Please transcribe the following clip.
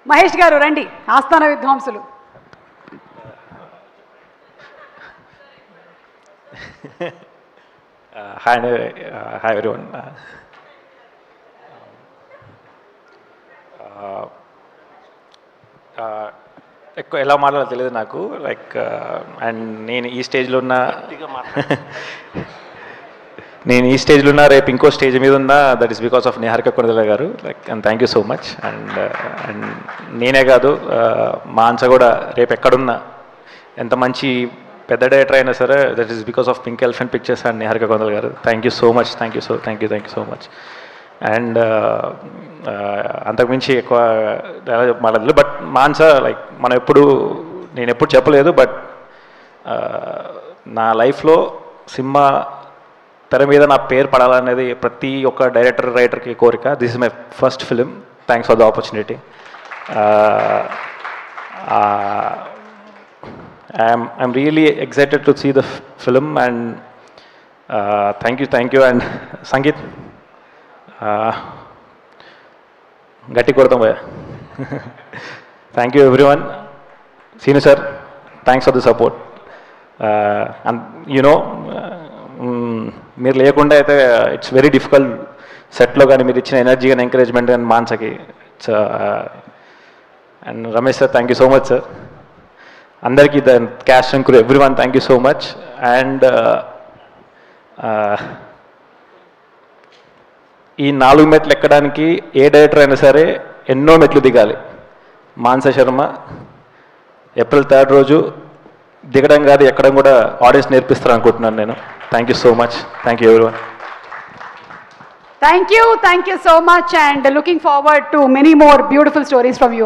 మహేష్ గారు రండి, ఆస్థాన విద్వాంసులు. Hi everyone. ఎక్కువ ఎలా మాట్లాడాలో తెలియదు నాకు, లైక్ అండ్ నేను ఈ స్టేజ్లో ఉన్న రేపు ఇంకో స్టేజ్ మీద ఉన్నా, that is because of Niharika Konidela గారు. Like and thank you so much. And నేనే కాదు, మాన్స కూడా రేపు ఎక్కడున్నా, ఎంత మంచి పెద్ద డైరెక్టర్ అయినా సరే, that is because of pink elephant pictures and Niharika Konidela గారు. Thank you so much, thank you so much. And అంతకుమించి ఎక్కువ మాట్లాడలేదు. బట్ మాన్స, లైక్ నేను ఎప్పుడు చెప్పలేదు, బట్ నా లైఫ్లో సినిమా తెర మీద నా పేరు పడాలనేది ప్రతి ఒక్క రైటర్కి కోరిక. This is my first film. Thanks for the opportunity. I'm really excited to see the film. And thank you. And సంగీత్ గట్టి కొడతాం భయ్యా. Thank you everyone. Seenu sir, thanks for the support. And you know, మీరు లేకుండా అయితే ఇట్స్ వెరీ డిఫికల్ట్ సెట్లో, కానీ మీరు ఇచ్చిన ఎనర్జీ కానీ ఎంకరేజ్మెంట్ కానీ మాన్సకి it's. And Ramesh sir, thank you so much sir. అందరికీ, the cast and crew, everyone, thank you so much. And ఈ 4 మెట్లు ఎక్కడానికి ఏ డైరెక్టర్ అయినా సరే ఎన్నో మెట్లు దిగాలి. మాన్స శర్మ ఏప్రిల్ 3 రోజు దిగడం కాదు, ఎక్కడం కూడా ఆడియన్స్ నేర్పిస్తారు అనుకుంటున్నాను నేను. Thank you so much. Thank you everyone. Thank you so much, and looking forward to many more beautiful stories from you.